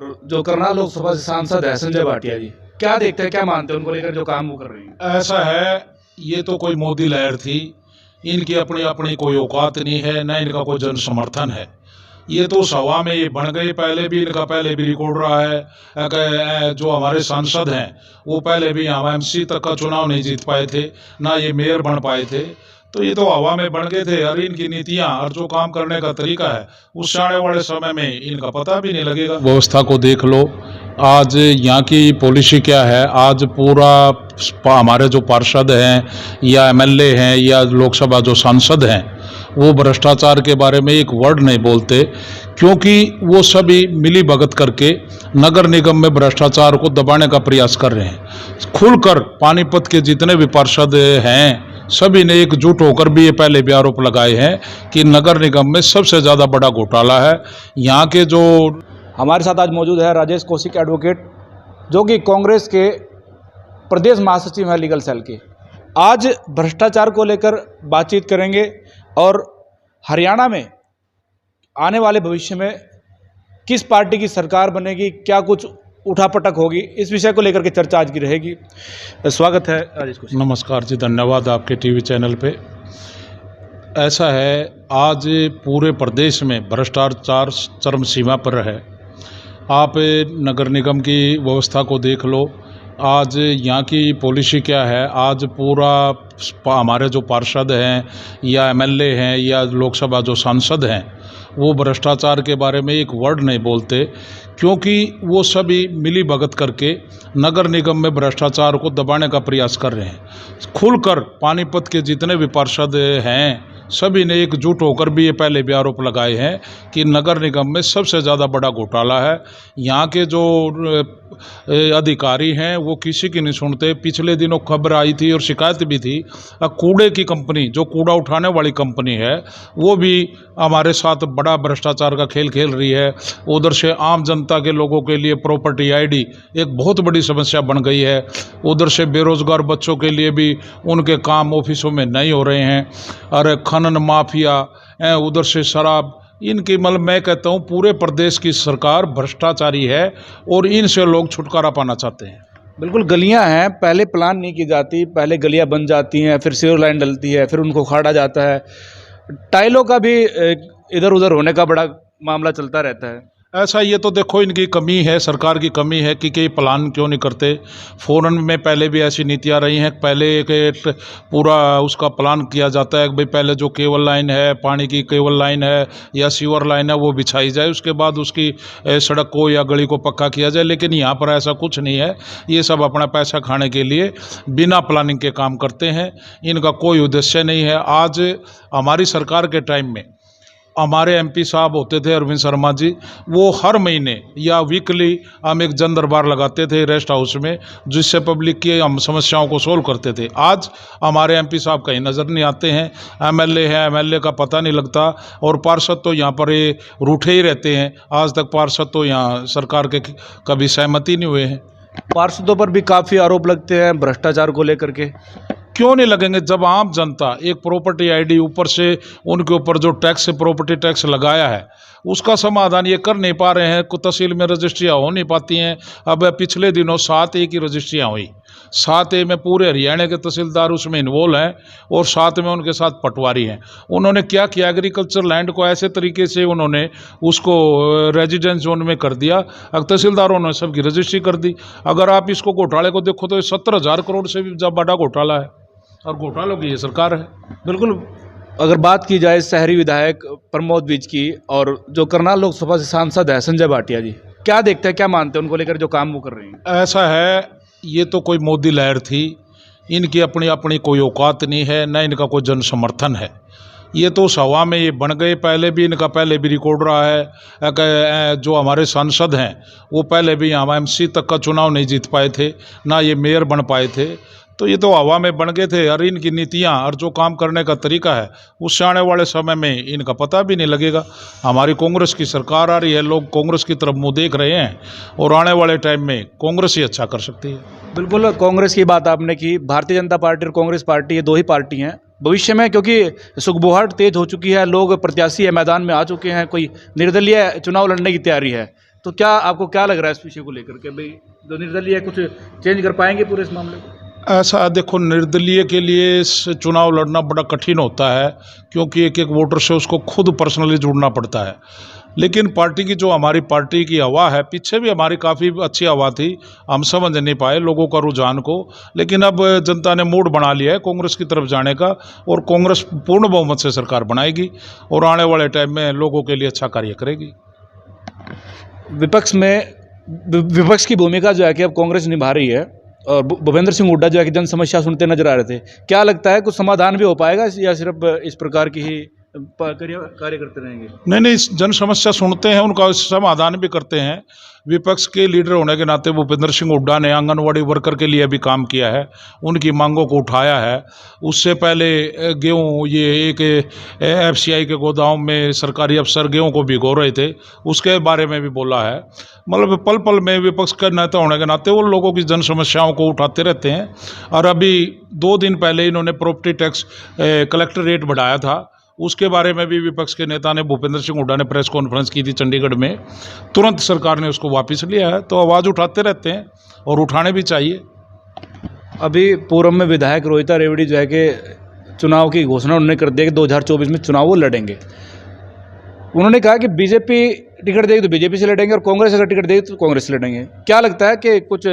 जो करनाल लोकसभा से सांसद है संजय भाटिया जी, क्या देखते हैं, क्या मानते हैं उनको लेकर जो काम वो कर रही है? ऐसा है, ये तो कोई मोदी लहर थी। इनकी अपनी अपनी कोई औकात नहीं है, न इनका कोई जन समर्थन है। ये तो सवा में ये बन गए। पहले भी रिकॉर्ड रहा है जो हमारे सांसद हैं वो पहले भी यहाँ एमसी तक का चुनाव नहीं जीत पाए थे, ना ये मेयर बन पाए थे। तो ये तो हवा में बन गए थे। और इनकी नीतियां और जो काम करने का तरीका है उससे आने वाले समय में इनका पता भी नहीं लगेगा। व्यवस्था को देख लो, आज यहाँ की पॉलिसी क्या है। आज पूरा हमारे जो पार्षद हैं या एमएलए हैं या लोकसभा जो सांसद हैं वो भ्रष्टाचार के बारे में एक वर्ड नहीं बोलते, क्योंकि वो सभी मिली भगत करके नगर निगम में भ्रष्टाचार को दबाने का प्रयास कर रहे हैं। खुलकर पानीपत के जितने भी पार्षद हैं सभी ने एकजुट होकर भी ये पहले भी आरोप लगाए हैं कि नगर निगम में सबसे ज़्यादा बड़ा घोटाला है। यहाँ के जो हमारे साथ आज मौजूद है राजेश कौशिक एडवोकेट, जो कि कांग्रेस के प्रदेश महासचिव हैं लीगल सेल के। आज भ्रष्टाचार को लेकर बातचीत करेंगे और हरियाणा में आने वाले भविष्य में किस पार्टी की सरकार बनेगी, क्या कुछ उठापटक होगी, इस विषय को लेकर के चर्चा आज की रहेगी। स्वागत है राजेश कौशिक। नमस्कार जी, धन्यवाद आपके टीवी चैनल पे। ऐसा है, आज पूरे प्रदेश में भ्रष्टाचार चरम सीमा पर है। आप नगर निगम की व्यवस्था को देख लो, आज यहाँ की पॉलिसी क्या है। आज पूरा हमारे जो पार्षद हैं या एमएलए हैं या लोकसभा जो सांसद हैं वो भ्रष्टाचार के बारे में एक वर्ड नहीं बोलते, क्योंकि वो सभी मिली भगत करके नगर निगम में भ्रष्टाचार को दबाने का प्रयास कर रहे हैं। खुलकर पानीपत के जितने भी पार्षद हैं सभी ने एकजुट होकर भी ये पहले भी आरोप लगाए हैं कि नगर निगम में सबसे ज़्यादा बड़ा घोटाला है। यहाँ के जो अधिकारी हैं वो किसी की नहीं सुनते। पिछले दिनों खबर आई थी और शिकायत भी थी, कूड़े की कंपनी जो कूड़ा उठाने वाली कंपनी है वो भी हमारे साथ बड़ा भ्रष्टाचार का खेल खेल रही है। उधर से आम जनता के लोगों के लिए प्रॉपर्टी आईडी एक बहुत बड़ी समस्या बन गई है। उधर से बेरोजगार बच्चों के लिए भी उनके काम ऑफिसों में नहीं हो रहे हैं। और खनन माफिया, उधर से शराब, इनकी मतलब मैं कहता हूँ पूरे प्रदेश की सरकार भ्रष्टाचारी है और इनसे लोग छुटकारा पाना चाहते हैं। बिल्कुल, गलियां हैं, पहले प्लान नहीं की जाती, पहले गलियां बन जाती हैं, फिर सीवर लाइन डलती है, फिर उनको उखाड़ा जाता है। टाइलों का भी इधर उधर होने का बड़ा मामला चलता रहता है। ऐसा ये तो देखो इनकी कमी है, सरकार की कमी है कि प्लान क्यों नहीं करते। फ़ौरन में पहले भी ऐसी नीतियाँ रही हैं, पहले एक पूरा उसका प्लान किया जाता है कि भाई पहले जो केबल लाइन है, पानी की केबल लाइन है या सीवर लाइन है वो बिछाई जाए, उसके बाद उसकी सड़क को या गली को पक्का किया जाए। लेकिन यहाँ पर ऐसा कुछ नहीं है। ये सब अपना पैसा खाने के लिए बिना प्लानिंग के काम करते हैं, इनका कोई उद्देश्य नहीं है। आज हमारी सरकार के टाइम में हमारे एमपी साहब होते थे अरविंद शर्मा जी, वो हर महीने या वीकली हम एक जन दरबार लगाते थे रेस्ट हाउस में, जिससे पब्लिक की हम समस्याओं को सोल्व करते थे। आज हमारे एमपी साहब कहीं नज़र नहीं आते हैं। एमएलए है, एमएलए का पता नहीं लगता। और पार्षद तो यहाँ पर ये रूठे ही रहते हैं। आज तक पार्षद तो यहाँ सरकार के कभी सहमति नहीं हुए हैं। पार्षदों पर भी काफ़ी आरोप लगते हैं भ्रष्टाचार को लेकर के। क्यों नहीं लगेंगे जब आम जनता एक प्रॉपर्टी आईडी ऊपर से उनके ऊपर जो टैक्स प्रॉपर्टी टैक्स लगाया है उसका समाधान ये कर नहीं पा रहे हैं। तहसील में रजिस्ट्रियाँ हो नहीं पाती हैं। अब पिछले दिनों 7A की रजिस्ट्रियाँ हुई। 7A में पूरे हरियाणा के तहसीलदार उसमें इन्वॉल्व हैं और साथ में उनके साथ पटवारी हैं। उन्होंने क्या किया, एग्रीकल्चर लैंड को ऐसे तरीके से उन्होंने उसको रेजिडेंस जोन में कर दिया। अब तहसीलदारों ने सबकी रजिस्ट्री कर दी। अगर आप इसको घोटाले को देखो तो 70,000 करोड़ से भी ज़्यादा बड़ा घोटाला है और घोटालों की ये सरकार है। बिल्कुल, अगर बात की जाए शहरी विधायक प्रमोद विज की और जो करनाल लोकसभा से सांसद है संजय भाटिया जी, क्या देखते हैं, क्या मानते हैं उनको लेकर जो काम वो कर रही है? ऐसा है, ये तो कोई मोदी लहर थी। इनकी अपनी अपनी कोई औकात नहीं है, न इनका कोई जन समर्थन है। ये तो सवा में ये बन गए। पहले भी रिकॉर्ड रहा है जो हमारे सांसद हैं वो पहले भी यहाँ एमसी तक का चुनाव नहीं जीत पाए थे, ना ये मेयर बन पाए थे। तो ये तो हवा में बन गए थे। और इनकी नीतियाँ और जो काम करने का तरीका है उससे आने वाले समय में इनका पता भी नहीं लगेगा। हमारी कांग्रेस की सरकार आ रही है, लोग कांग्रेस की तरफ मुंह देख रहे हैं और आने वाले टाइम में कांग्रेस ही अच्छा कर सकती है। बिल्कुल, कांग्रेस की बात आपने की। भारतीय जनता पार्टी और कांग्रेस पार्टी, ये दो ही पार्टी हैं भविष्य में, क्योंकि सुगबुहाट तेज हो चुकी है, लोग प्रत्याशी मैदान में आ चुके हैं, कोई निर्दलीय चुनाव लड़ने की तैयारी है। तो क्या आपको क्या लग रहा है इस विषय को लेकर के भाई जो निर्दलीय है कुछ चेंज कर पाएंगे पूरे इस मामले को? ऐसा देखो, निर्दलीय के लिए इस चुनाव लड़ना बड़ा कठिन होता है, क्योंकि एक एक वोटर से उसको खुद पर्सनली जुड़ना पड़ता है। लेकिन पार्टी की जो हमारी पार्टी की हवा है, पीछे भी हमारी काफ़ी अच्छी हवा थी, हम समझ नहीं पाए लोगों का रुझान को, लेकिन अब जनता ने मूड बना लिया है कांग्रेस की तरफ जाने का, और कांग्रेस पूर्ण बहुमत से सरकार बनाएगी और आने वाले टाइम में लोगों के लिए अच्छा कार्य करेगी। विपक्ष की भूमिका जो है कि अब कांग्रेस निभा रही है और भूपेंद्र सिंह हुड्डा जो है कि जन समस्या सुनते नजर आ रहे थे, क्या लगता है कुछ समाधान भी हो पाएगा या सिर्फ इस प्रकार की ही कार्य करते रहेंगे? नहीं, जन समस्या सुनते हैं, उनका समाधान भी करते हैं। विपक्ष के लीडर होने के नाते भूपेंद्र सिंह हुड्डा ने आंगनवाड़ी वर्कर के लिए भी काम किया है, उनकी मांगों को उठाया है। उससे पहले गेहूँ, ये एक एफसीआई के गोदाम में सरकारी अफसर गेहूँ को भिगो रहे थे, उसके बारे में भी बोला है। मतलब पल पल में विपक्ष का नेता होने के नाते वो लोगों की जन समस्याओं को उठाते रहते हैं। और अभी 2 दिन पहले इन्होंने प्रॉपर्टी टैक्स कलेक्टर रेट बढ़ाया था, उसके बारे में भी विपक्ष के नेता ने, भूपेंद्र सिंह हुड्डा ने प्रेस कॉन्फ्रेंस की थी चंडीगढ़ में, तुरंत सरकार ने उसको वापस लिया है। तो आवाज़ उठाते रहते हैं और उठाने भी चाहिए। अभी पूर्व में विधायक रोहिता रेवड़ी जो है कि चुनाव की घोषणा उन्होंने कर दिया कि 2024 में चुनाव वो लड़ेंगे। उन्होंने कहा कि बीजेपी टिकट देगी तो बीजेपी से लड़ेंगे और कांग्रेस अगर टिकट देगी तो कांग्रेस से लड़ेंगे। क्या लगता है कि कुछ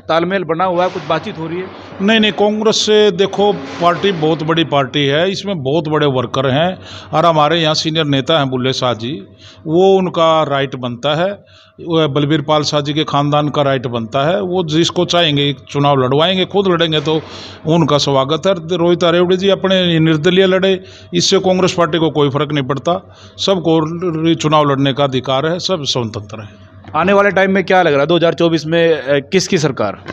तालमेल बना हुआ है, कुछ बातचीत हो रही है? नहीं, कांग्रेस से देखो, पार्टी बहुत बड़ी पार्टी है, इसमें बहुत बड़े वर्कर हैं और हमारे यहाँ सीनियर नेता हैं बुल्ले शाह जी, वो उनका राइट बनता है, बलबीर पाल शाह जी के खानदान का राइट बनता है, वो जिसको चाहेंगे चुनाव लड़वाएंगे, खुद लड़ेंगे तो उनका स्वागत है। रोहिता रेवड़ी जी अपने निर्दलीय लड़े, इससे कांग्रेस पार्टी को कोई फर्क नहीं पड़ता, सबको चुनाव लड़ने का अधिकार है, सब स्वतंत्र है। आने वाले टाइम में क्या लग रहा है 2024 में किसकी सरकार?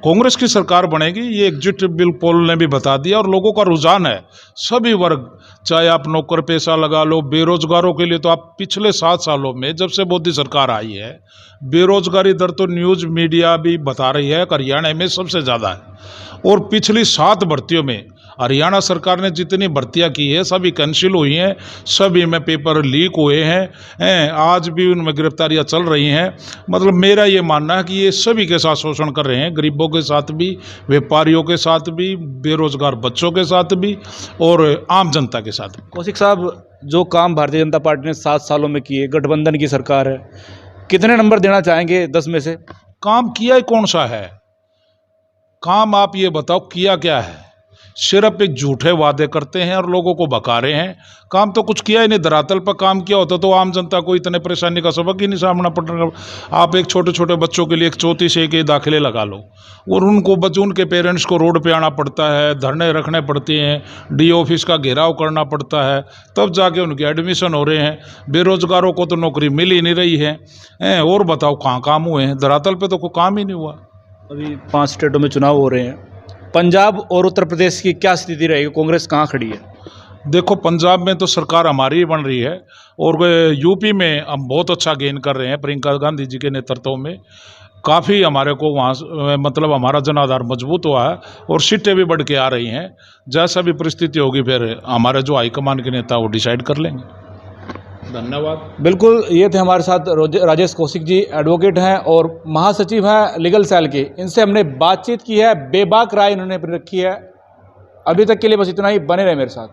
कांग्रेस की सरकार बनेगी, ये एग्जिट बिल पोल ने भी बता दिया, और लोगों का रुझान है, सभी वर्ग, चाहे आप नौकर पेशा लगा लो, बेरोजगारों के लिए तो आप पिछले 7 सालों में जब से मोदी सरकार आई है, बेरोजगारी दर तो न्यूज़ मीडिया भी बता रही है हरियाणा में सबसे ज़्यादा है। और पिछली 7 भर्तियों में हरियाणा सरकार ने जितनी भर्तियां की है सभी कैंसिल हुई हैं, सभी में पेपर लीक हुए हैं, आज भी उनमें गिरफ्तारियां चल रही हैं। मतलब मेरा ये मानना है कि ये सभी के साथ शोषण कर रहे हैं, गरीबों के साथ भी, व्यापारियों के साथ भी, बेरोजगार बच्चों के साथ भी और आम जनता के साथ भी। कौशिक साहब, जो काम भारतीय जनता पार्टी ने 7 सालों में किए, गठबंधन की सरकार है, कितने नंबर देना चाहेंगे 10 में से? काम किया ही कौन सा है? काम आप ये बताओ किया क्या है? सिर्फ एक झूठे वादे करते हैं और लोगों को बका रहे हैं, काम तो कुछ किया ही नहीं। धरातल पर काम किया होता तो आम जनता को इतने परेशानी का सबक ही नहीं सामना पड़ रहा। आप एक छोटे छोटे बच्चों के लिए एक 34 से के दाखिले लगा लो, और उनको उनके पेरेंट्स को रोड पे आना पड़ता है, धरने रखने पड़ते हैं, डी ऑफिस का घेराव करना पड़ता है, तब जाके उनके एडमिशन हो रहे हैं। बेरोजगारों को तो नौकरी मिल ही नहीं रही है, और बताओ कहाँ काम हुए हैं? धरातल पर तो कोई काम ही नहीं हुआ। अभी 5 स्टेटों में चुनाव हो रहे हैं, पंजाब और उत्तर प्रदेश की क्या स्थिति रहेगी? कांग्रेस कहाँ खड़ी है? देखो, पंजाब में तो सरकार हमारी ही बन रही है, और यूपी में हम बहुत अच्छा गेन कर रहे हैं प्रियंका गांधी जी के नेतृत्व में। काफ़ी हमारे को वहाँ मतलब हमारा जनाधार मजबूत हुआ है और सीटें भी बढ़ के आ रही हैं। जैसा भी परिस्थिति होगी फिर हमारे जो हाईकमान के नेता वो डिसाइड कर लेंगे। धन्यवाद। बिल्कुल, ये थे हमारे साथ राजेश कौशिक जी, एडवोकेट हैं और महासचिव हैं लीगल सेल के। इनसे हमने बातचीत की है, बेबाक राय इन्होंने रखी है। अभी तक के लिए बस इतना ही, बने रहे मेरे साथ।